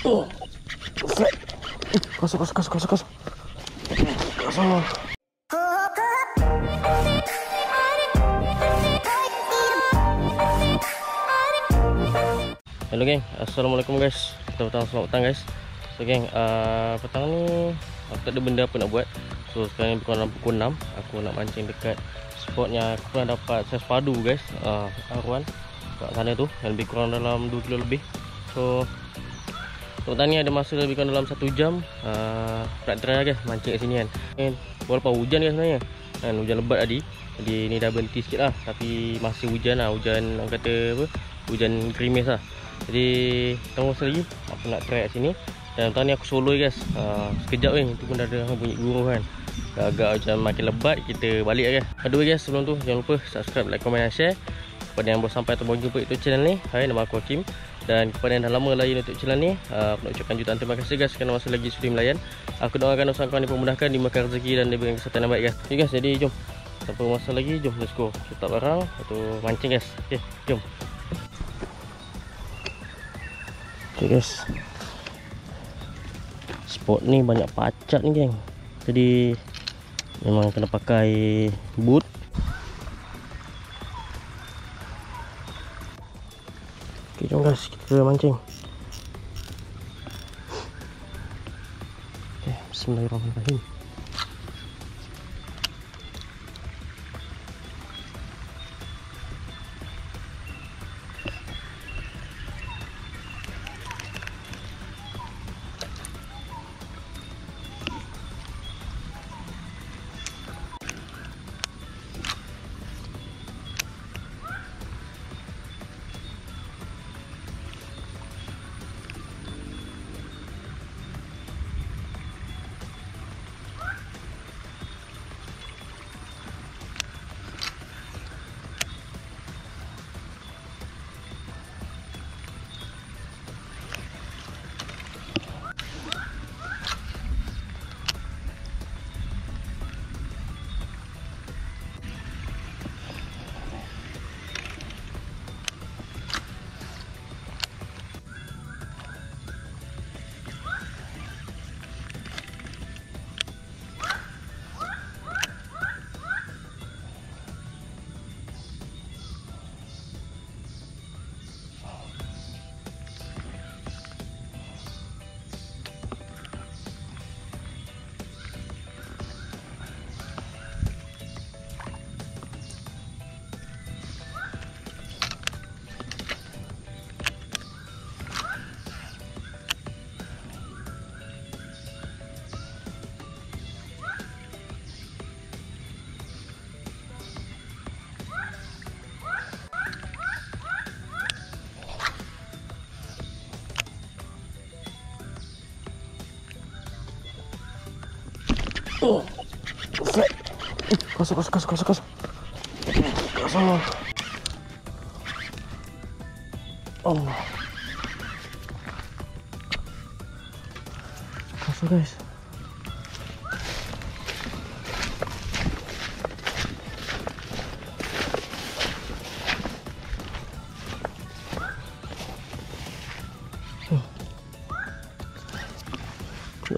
Oh, flat. Kosong. Hello geng, assalamualaikum guys. Selamat petang guys. So geng, petang ni aku tak ada benda apa nak buat. So sekarang ni dalam pukul 6. Aku nak mancing dekat spotnya. Aku pernah dapat saiz padu guys, arwan kat sana tu, yang lebih kurang dalam 2 kilo lebih. So untuk petang ni ada masa lebih kurang dalam 1 jam. Nak try lah guys mancing kat sini kan. Walaupun hujan guys sebenarnya kan, hujan lebat tadi. Jadi ni dah berhenti sikit lah, tapi masih hujan lah. Hujan orang kata apa, hujan krimis lah. Jadi tunggu masa lagi aku nak try kat sini. Dan tahun ni aku solo guys. Sekejap ni tu pun dah ada bunyi guru kan. Agak macam makin lebat, kita balik lah guys. By the way guys, sebelum tu jangan lupa subscribe, like, komen dan share. Kepada yang baru sampai atau baru jumpa YouTube channel ni, hai, nama aku Hakim. Dan kepada yang dah lama layan YouTube channel ni, aku nak ucapkan jutaan terima kasih guys kerana masih lagi sudi melayan. Aku doakan usaha kawan dipermudahkan, dimurahkan rezeki dan diberikan kesihatan yang baik guys. Okay guys, jadi jom, tanpa masa lagi, jom let's go. Letak barang atau mancing guys. Okay, jom. Okay guys, spot ni banyak pacat ni geng. Jadi memang kena pakai boot. Okay, jom guys, kita mancing. Okay, bismillahirrahmanirrahim. Oh, flat. Kosong. Oh, kosong guys.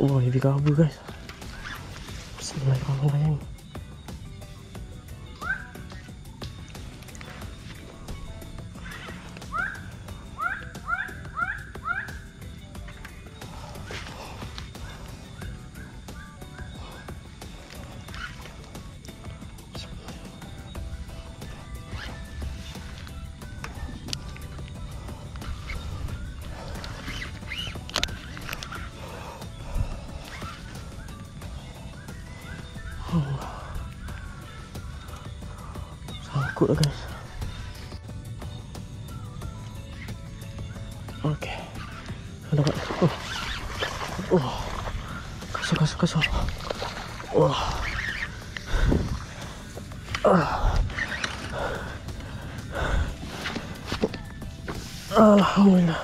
Oh, heavy kabel guys. Bismillahirrahmanirrahim. Sangkut lah guys. Okay, dapat. Kosong. Alhamdulillah.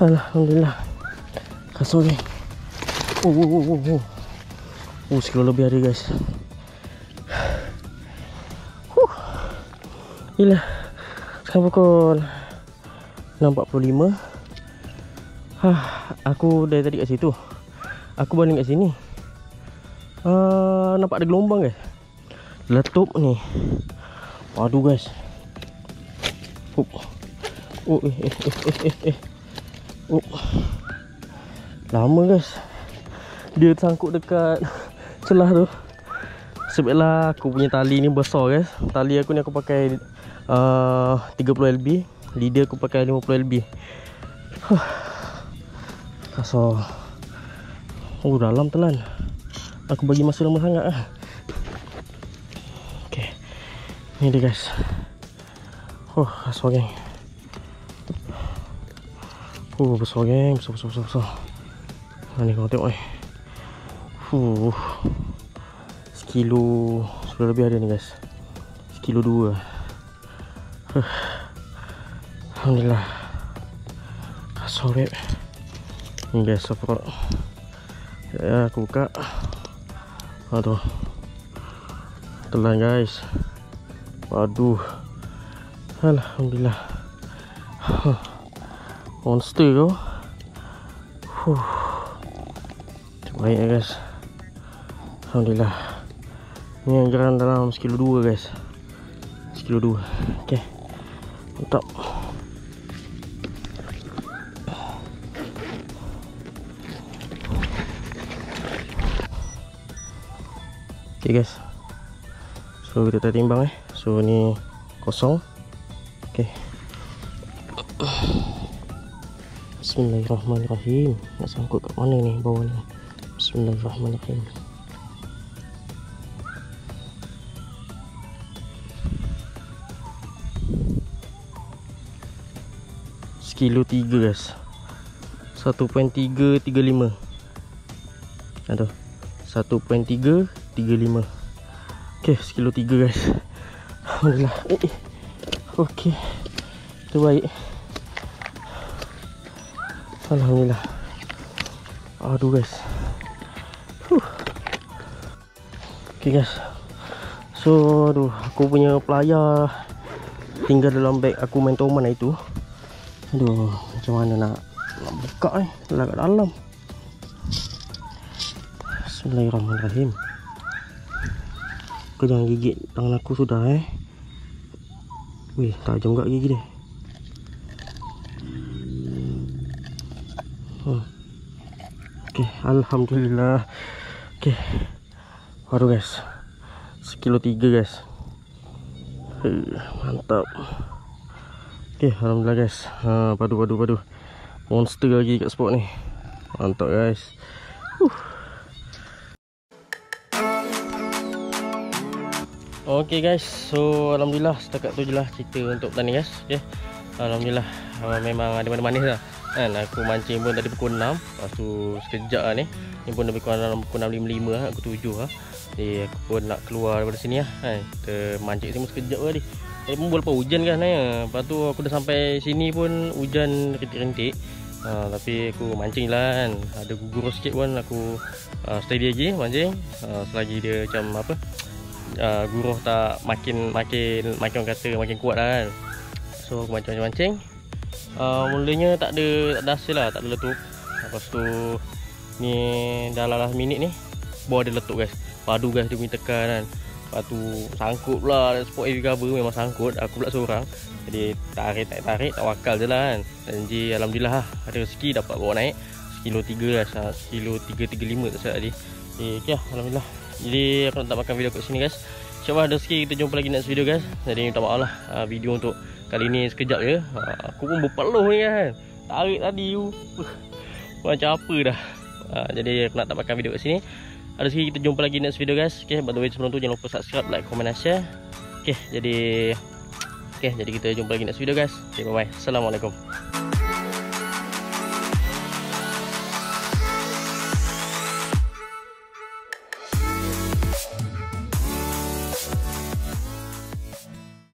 Alhamdulillah. Kosong ni. Sekilo lebih ada guys. Gila. Sekarang pukul 6.45. Aku dari tadi kat situ. Aku balik kat sini. Nampak ada gelombang guys. Letup ni. Waduh guys. Lama guys. Dia tersangkut dekat celah tu. Sebablah aku punya tali ni besar guys. Tali aku ni aku pakai 30 lb. Leader aku pakai 50 lb. Kasar. Oh, dalam telan. Aku bagi masa lama sangat lah. Okay, ni dia guys. Oh, kasar geng. Oh, besar geng. Besar. Ni korang tengok ni. Sekilo lebih ada ni guys. Sekilo 2. Alhamdulillah. Kasar beb. Ni guys, apa ya, aku buka. Aduh, telan guys. Waduh. Alhamdulillah. Monster kau. Terbaik ya guys. Alhamdulillah. Ni yang geran dalam sekilo 2 guys. Sekilo 2. Okay, mantap. Okay guys, so kita timbang so ni kosong. Okay, Bismillahirrahmanirrahim. Nak sangkut kat mana ni bawah ni? Bismillahirrahmanirrahim. Sekilo 3 guys. 1.335. Aduh, 1.335. Okay, sekilo 3 guys. Alhamdulillah. Okay, terbaik. Alhamdulillah. Aduh guys. Okay guys, so aduh, aku punya pelayar tinggal dalam beg aku main toman itu. Aduh, macam mana nak buka lah kat dalam. Bismillahirrahmanirrahim. Kau jangan gigit tangan aku sudah Wih, tajam gak gigi dia. Okay, alhamdulillah. Okay, baru guys, sekilo 3 guys. Mantap. Okay, alhamdulillah guys. Padu. Monster lagi kat spot ni. Mantap guys. Okay guys, so alhamdulillah setakat tu je lah cerita untuk petang ni guys. Okay, alhamdulillah memang ada manis lah kan. Aku mancing pun tadi pukul 6. Lepas tu sekejap lah ni. Ni pun lebih kurang dalam pukul 6.55 lah. Aku 7 lah. Jadi aku pun nak keluar daripada sini lah kan. Kita mancing sini sekejap tadi. Tadi pun lepas hujan kan Lepas tu aku dah sampai sini pun hujan rintik-rintik. Tapi aku mancing lah kan. Ada gugur sikit pun aku steady lagi mancing. Selagi dia macam apa, guruh tak makin orang kata makin kuat lah kan. So aku mancing. Mulanya tak ada hasil lah, tak ada letup. Lepas tu ni dalam last minit ni baru ada letup guys. Padu guys dia punya tekan kan. Lepas tu sangkut pula spot heavy cover, memang sangkut. Aku pula seorang. Jadi tarik tak wakal je lah kan. Dan alhamdulillah lah, ada rezeki dapat bawa naik sekilo 3 guys. Sekilo 335 tak salah tadi. Okay, alhamdulillah. Jadi aku nak makan video kat sini guys. InsyaAllah ada rezeki kita jumpa lagi next video guys. Jadi minta maaf lah, video untuk kali ni sekejap je. Aku pun berpeluh ni kan. Tarik tadi macam apa dah. Jadi aku nak makan video kat sini. Ada rezeki kita jumpa lagi next video guys. Okay, by the way sebelum tu jangan lupa subscribe, like, comment dan share. Okay, jadi kita jumpa lagi next video guys. Okay, bye bye. Assalamualaikum.